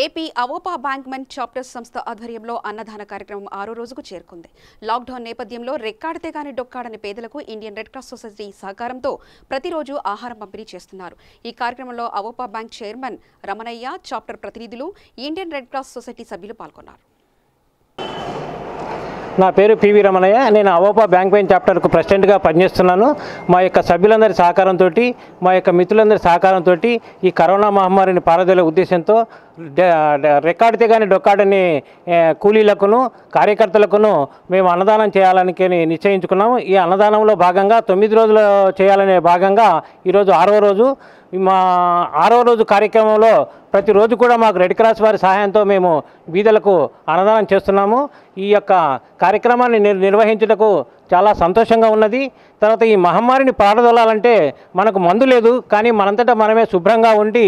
AP AVOPA బ్యాంక్మెంట్ chapter సంస్థ ఆధ్వర్యంలో అన్నదాన కార్యక్రమం 6వ రోజుకు చేరుకుంది. లాక్డౌన్ నేపథ్యంలో రెక్కాడితే గాని డొక్కాడని పేదలకు ఇండియన్ రెడ్ క్రాస్ సొసైటీ సహకారంతో ప్రతిరోజు ఆహారం పంపిణీ చేస్తున్నారు. ఈ కార్యక్రమంలో AVOPA bank chairman Ramanaiah, chapter ప్రతినిధులు, ఇండియన్ రెడ్ క్రాస్ సొసైటీ సభ్యులు పాల్గొన్నారు. నా పేరు పివి రమణయ్య. నేను అవోపా బ్యాంక్మెంట్ చాప్టర్కు ప్రెసిడెంట్గా పనిచేస్తున్నాను. మా యొక్క సభ్యులందరి సహకారంతో, మా యొక్క మిత్రులందరి సహకారంతో ఈ కరోనా మహమ్మారిని పారదోలే ఉద్దేశంతో రెక్కాడితే కానీ డొక్కాడని కూలీలకును కార్యకర్తలకును మేము అన్నదానం చేయాలని నిశ్చయించుకున్నాము. ఈ అన్నదానంలో భాగంగా 9 రోజులు చేయాలనే భాగంగా ఈరోజు 6వ రోజు. మా 6వ రోజు కార్యక్రమంలో ప్రతిరోజు కూడా మాకు రెడ్ క్రాస్ వారి సహాయంతో మేము బీదలకు అన్నదానం చేస్తున్నాము. ఈ యొక్క కార్యక్రమాన్ని నిర్వహించుటకు చాలా సంతోషంగా ఉన్నది. తర్వాత ఈ మహమ్మారిని పారదోలాలంటే మనకు మందు లేదు, కానీ మనంతటా మనమే శుభ్రంగా ఉండి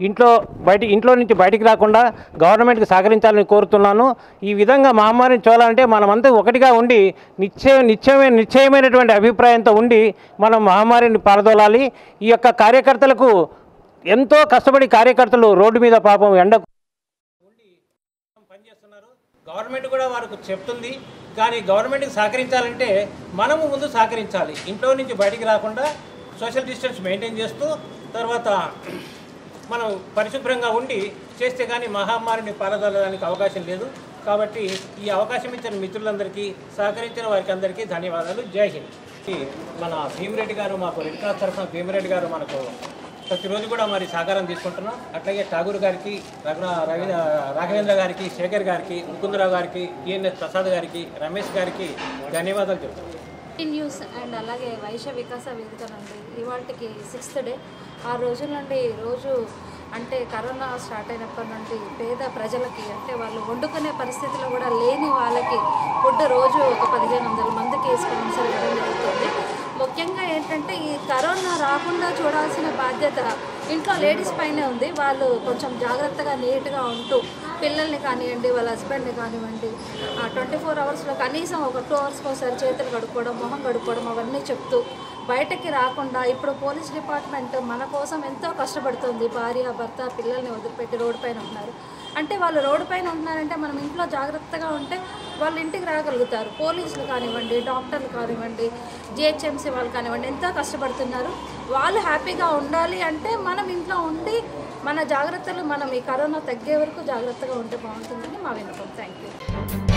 ఇంట్లో నుంచి బయటికి రాకుండా గవర్నమెంట్కి సహకరించాలని కోరుతున్నాను. ఈ విధంగా మహమ్మారిని చూడాలంటే మనమంతా ఒకటిగా ఉండి నిశ్చయమైనటువంటి అభిప్రాయంతో ఉండి మనం మహమ్మారిని పారదోలాలి. ఈ యొక్క కార్యకర్తలకు ఎంతో కష్టపడి కార్యకర్తలు రోడ్డు మీద పాపం ఎండకు ఉండి పనిచేస్తున్నారు. గవర్నమెంట్ కూడా వారికి చెప్తుంది, కానీ గవర్నమెంట్కి సహకరించాలంటే మనము ముందు సహకరించాలి. ఇంట్లో నుంచి బయటికి రాకుండా సోషల్ డిస్టెన్స్ మెయింటైన్ చేస్తూ తర్వాత మనం పరిశుభ్రంగా ఉండి చేస్తే కానీ మహమ్మారిని పారదోలడానికి అవకాశం లేదు. కాబట్టి ఈ అవకాశం ఇచ్చిన మిత్రులందరికీ, సహకరించిన వారికి అందరికీ ధన్యవాదాలు. జై హింద్. మన భీమిరెడ్డి గారు, మాకు రెడ్ క్రాస్ తరఫున భీమిరెడ్డి గారు మనకు ప్రతిరోజు కూడా మరి సహకారం తీసుకుంటున్నాం. అట్లాగే ఠాగూర్ గారికి, రాఘవేంద్ర గారికి, శేఖర్ గారికి, ముకుందరావు గారికి, టిఎన్ఎస్ ప్రసాద్ గారికి, రమేష్ గారికి ధన్యవాదాలు చెప్తున్నాం. న్యూస్ అండ్ అలాగే వైశ్య వికాస వేదిక నుండి ఇవాళకి 6th డే. 6 రోజుల నుండి రోజు అంటే కరోనా స్టార్ట్ అయినప్పటి నుండి పేద ప్రజలకి, అంటే వాళ్ళు వండుకునే పరిస్థితిలో కూడా లేని వాళ్ళకి ఫుడ్ రోజు ఒక 1500 మందికి స్పాన్సర్ ఇవ్వడం జరుగుతుంది. ముఖ్యంగా ఏంటంటే ఈ కరోనా రాకుండా చూడాల్సిన బాధ్యత ఇంట్లో లేడీస్ పైనే ఉంది. వాళ్ళు కొంచెం జాగ్రత్తగా నీట్గా ఉంటూ పిల్లల్ని కానివ్వండి, వాళ్ళ హస్బెండ్ని కానివ్వండి 24 అవర్స్లో కనీసం ఒక 2 అవర్స్కి ఒకసారి చేతులు కడుక్కోవడం, మొహం కడుక్కోవడం అవన్నీ చెప్తూ బయటకి రాకుండా. ఇప్పుడు పోలీస్ డిపార్ట్మెంట్ మన కోసం ఎంతో కష్టపడుతుంది. భార్య, భర్త, పిల్లల్ని వదిలిపెట్టి రోడ్డు పైన ఉన్నారు. అంటే వాళ్ళు రోడ్డు పైన ఉంటున్నారంటే మనం ఇంట్లో జాగ్రత్తగా ఉంటే వాళ్ళు ఇంటికి రాగలుగుతారు. పోలీసులు కానివ్వండి, డాక్టర్లు కానివ్వండి, జిహెచ్ఎంసీ వాళ్ళు కానివ్వండి ఎంతో కష్టపడుతున్నారు. వాళ్ళు హ్యాపీగా ఉండాలి అంటే మనం ఇంట్లో ఉండి మన జాగ్రత్తలు, మనం ఈ కరోనా తగ్గే వరకు జాగ్రత్తగా ఉంటే బాగుంటుందని మా విన్నపం. Thank you.